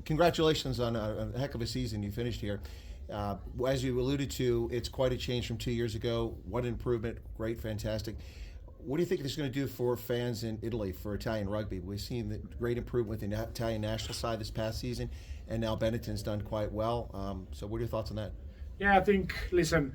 congratulations on a heck of a season you finished here. As you alluded to, it's quite a change from 2 years ago. What an improvement. Great, fantastic. What do you think this is going to do for fans in Italy, for Italian rugby? We've seen the great improvement with the Italian national side this past season, and now Benetton's done quite well. So what are your thoughts on that? Yeah, I think, listen,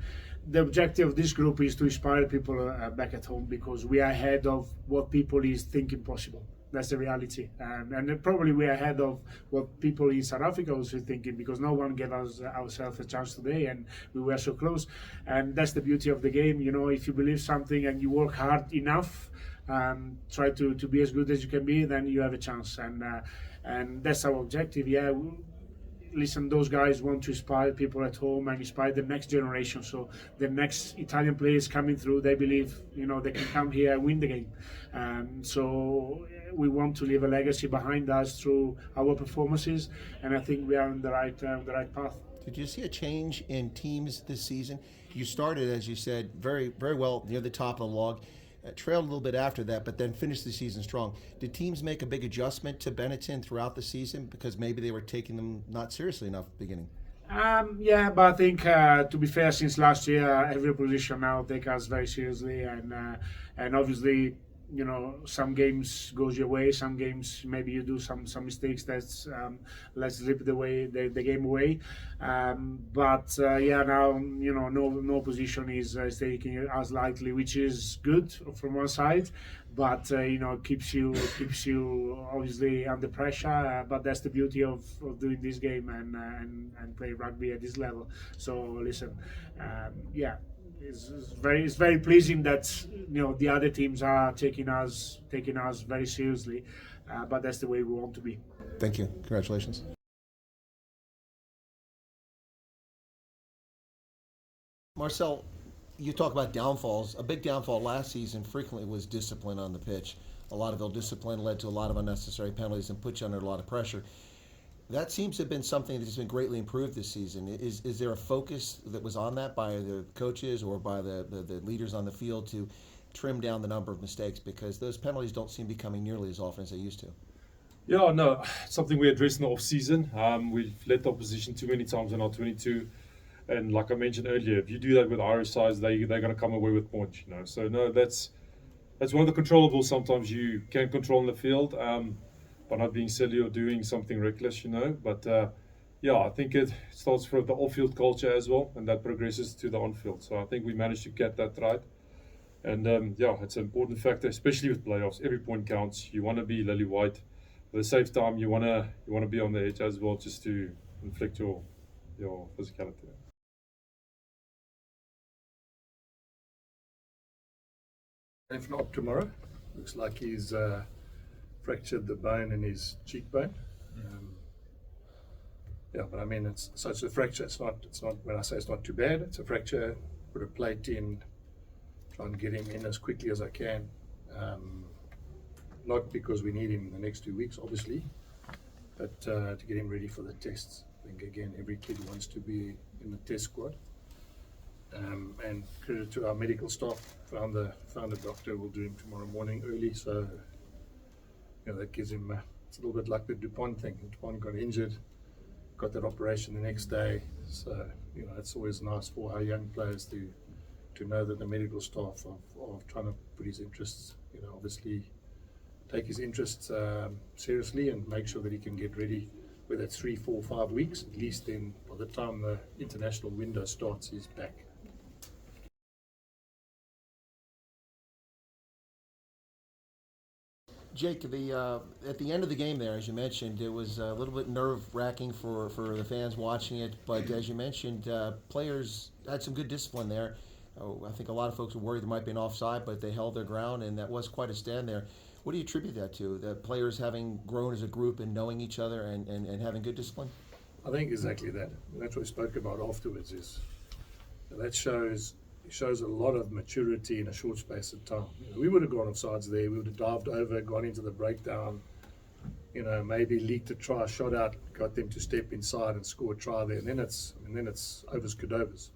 the objective of this group is to inspire people back at home, because we are ahead of what people is thinking possible. That's the reality. And probably we are ahead of what people in South Africa also thinking, because no one gave us ourselves a chance today, and we were so close. And that's the beauty of the game. You know, if you believe something and you work hard enough, try to be as good as you can be, then you have a chance. And that's our objective. Yeah. Listen, those guys want to inspire people at home and inspire the next generation. So the next Italian players coming through, they believe, you know, they can come here and win the game. So we want to leave a legacy behind us through our performances, and I think we are on the right path. Did you see a change in teams this season? You started, as you said, very, very well near the top of the log. Trailed a little bit after that, but then finished the season strong. Did teams make a big adjustment to Benetton throughout the season because maybe they were taking them not seriously enough at the beginning? Yeah, but I think to be fair, since last year, every position now take us very seriously, and obviously, you know, some games goes your way, some games maybe you do some mistakes that's let's slip the game away. But yeah, now, you know, no position is taking as lightly, which is good from one side, but you know, keeps you obviously under pressure. But that's the beauty of doing this game and play rugby at this level. So listen, yeah. It's very pleasing that, you know, the other teams are taking us very seriously, but that's the way we want to be. Thank you. Congratulations. Marcel, you talk about downfalls. A big downfall last season frequently was discipline on the pitch. A lot of ill discipline led to a lot of unnecessary penalties and put you under a lot of pressure. That seems to have been something that has been greatly improved this season. Is there a focus that was on that by the coaches or by the leaders on the field to trim down the number of mistakes? Because those penalties don't seem to be coming nearly as often as they used to. Yeah, no, something we addressed in the off-season. We've let the opposition too many times in our 22. And like I mentioned earlier, if you do that with Irish sides, they're going to come away with points, you know. So, no, that's one of the controllables sometimes you can control in the field. By not being silly or doing something reckless, you know. But yeah, I think it starts from the off-field culture as well, and that progresses to the on-field. So I think we managed to get that right. And yeah, it's an important factor, especially with playoffs. Every point counts. You want to be lily white. At the same time, you want to be on the edge as well, just to inflict your physicality. If not tomorrow, looks like he's fractured the bone in his cheekbone. Yeah, but I mean, it's a fracture. It's not. When I say it's not too bad, it's a fracture. Put a plate in, try and get him in as quickly as I can. Not because we need him in the next 2 weeks, obviously, but to get him ready for the tests. I think again, every kid wants to be in the test squad. And credit to our medical staff. Found a doctor. We'll do him tomorrow morning early. So, you know, that gives him, it's a little bit like the Dupont thing. Dupont got injured, got that operation the next day. So, you know, it's always nice for our young players to know that the medical staff are trying to put his interests, you know, obviously take his interests seriously and make sure that he can get ready, whether it's 3, 4, 5 weeks, at least then by the time the international window starts, he's back. Jake, at the end of the game there, as you mentioned, it was a little bit nerve-wracking for the fans watching it. But as you mentioned, players had some good discipline there. I think a lot of folks were worried there might be an offside, but they held their ground, and that was quite a stand there. What do you attribute that to? The players having grown as a group and knowing each other and having good discipline? I think exactly that. That's what we spoke about afterwards. Is that shows a lot of maturity in a short space of time. You know, we would have gone offsides there. We would have dived over, gone into the breakdown. You know, maybe leaked a try, shot out, got them to step inside and score a try there, and then it's overs cadovers.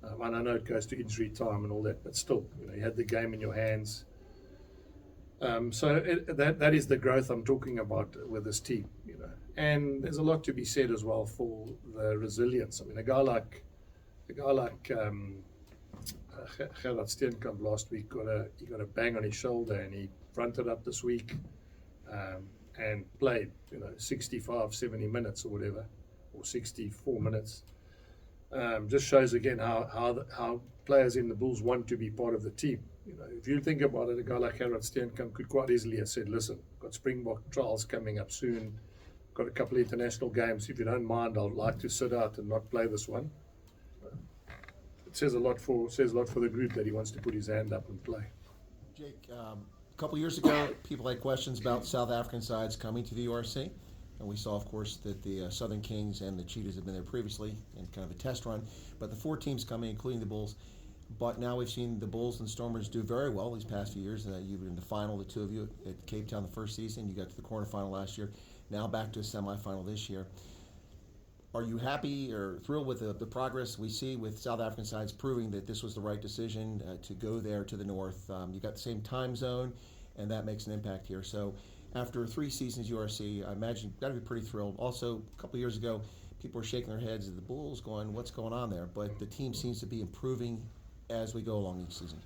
And I know it goes to injury time and all that, but still, you know, you had the game in your hands. That is the growth I'm talking about with this team, you know. And there's a lot to be said as well for the resilience. I mean, a guy like Gerard Steenkamp last week he got a bang on his shoulder, and he fronted up this week and played, you know, 65, 70 minutes or whatever, or 64 minutes. Just shows again how players in the Bulls want to be part of the team. You know, if you think about it, a guy like Gerard Steenkamp could quite easily have said, listen, got Springbok trials coming up soon, got a couple of international games. If you don't mind, I'd like to sit out and not play this one. It says a lot for the group that he wants to put his hand up and play. Jake, a couple years ago, people had questions about South African sides coming to the URC. And we saw, of course, that the Southern Kings and the Cheetahs have been there previously in kind of a test run. But the 4 teams coming, including the Bulls. But now we've seen the Bulls and Stormers do very well these past few years. You were in the final, the two of you, at Cape Town the first season. You got to the quarterfinal last year. Now back to a semifinal this year. Are you happy or thrilled with the progress we see with South African sides proving that this was the right decision to go there to the north? You got the same time zone, and that makes an impact here. So after 3 seasons URC, I imagine you've got to be pretty thrilled. Also, a couple of years ago, people were shaking their heads at the Bulls going, what's going on there? But the team seems to be improving as we go along each season.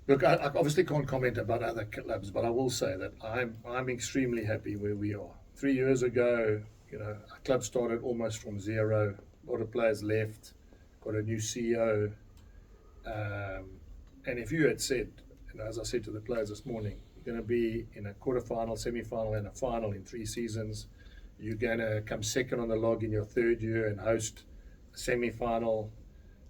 Look, I obviously can't comment about other clubs, but I will say that I'm extremely happy where we are. 3 years ago, you know, our club started almost from zero. A lot of players left, got a new CEO. And if you had said, you know, as I said to the players this morning, you're going to be in a quarterfinal, semi-final, and a final in 3 seasons. You're going to come second on the log in your 3rd year and host a semi-final.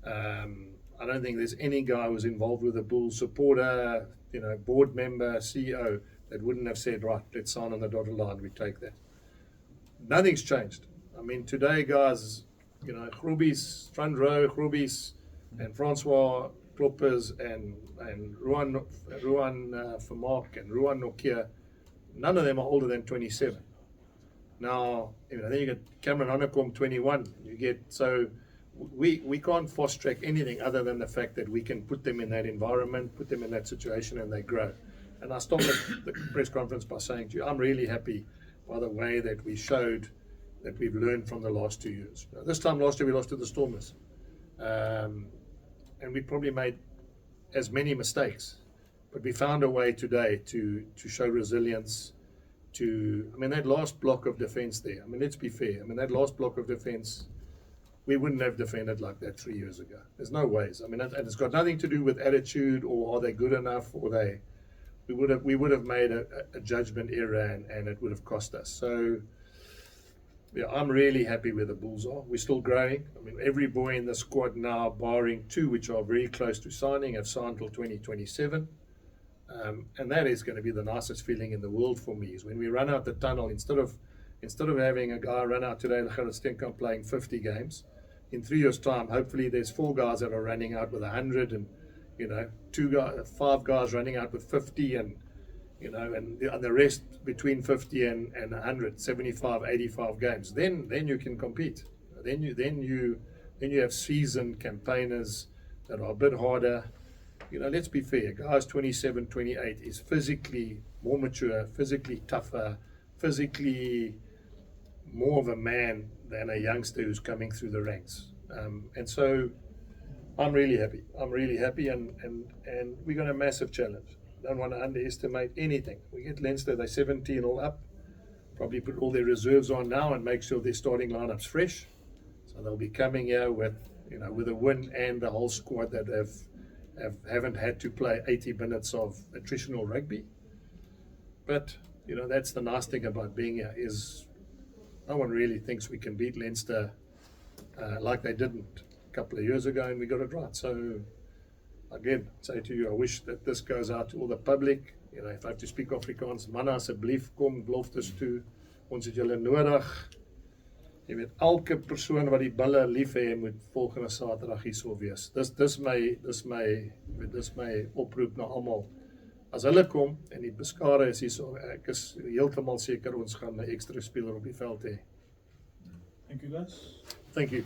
I don't think there's any guy who was involved with the Bulls, supporter, you know, board member, CEO, that wouldn't have said, right, let's sign on the dotted line, we take that. Nothing's changed. I mean, today, guys, you know, Grubis, front row, Grubis, and Francois Kloppers, and Ruan Vermaak, and Ruan Nokia, none of them are older than 27. Now, you know, then you get Cameron Honeycomb, 21. You get, so we can't fast track anything other than the fact that we can put them in that environment, put them in that situation, and they grow. And I started the press conference by saying to you, I'm really happy by the way that we showed that we've learned from the last 2 years. Now, this time last year we lost to the Stormers. And we probably made as many mistakes. But we found a way today to show resilience. I mean, that last block of defense there, I mean, let's be fair. I mean, that last block of defense, we wouldn't have defended like that 3 years ago. There's no ways. I mean, and it's got nothing to do with attitude or are they good enough or we would have made a judgment error and it would have cost us. So, yeah, I'm really happy where the Bulls are. We're still growing. I mean, every boy in the squad now, barring 2 which are very close to signing, have signed till 2027. And that is going to be the nicest feeling in the world for me, is when we run out the tunnel, instead of having a guy run out today, like Gerard Steenkamp, playing 50 games, in 3 years' time, hopefully there's 4 guys that are running out with 100 and, you know, 5 guys running out with 50 and, you know, and the rest between 50 and 100, 75, 85 games. Then you can compete. Then you have seasoned campaigners that are a bit harder. You know, let's be fair. Guys 27, 28 is physically more mature, physically tougher, physically more of a man than a youngster who's coming through the ranks. And so I'm really happy. And we got a massive challenge. Don't want to underestimate anything. We get Leinster, they're 17 all up. Probably put all their reserves on now and make sure their starting lineup's fresh. So they'll be coming here with a win and the whole squad that haven't had to play 80 minutes of attritional rugby. But, you know, that's the nice thing about being here, is no one really thinks we can beat Leinster like they didn't a couple of years ago, and we got it right. So, again, say to you, I wish that this goes out to all the public. You know, if I have to speak Afrikaans, manne asseblief kom beloftes toe. Ons het julle nodig. Jy weet, elke persoon wat die bulle lief hê moet volgende Saterdag hierso wees. Dis my oproep na almal. As hulle kom en die beskare is hierso, ek is heeltemal seker ons gaan 'n ekstra speler op die veld hê. Thank you guys. Thank you.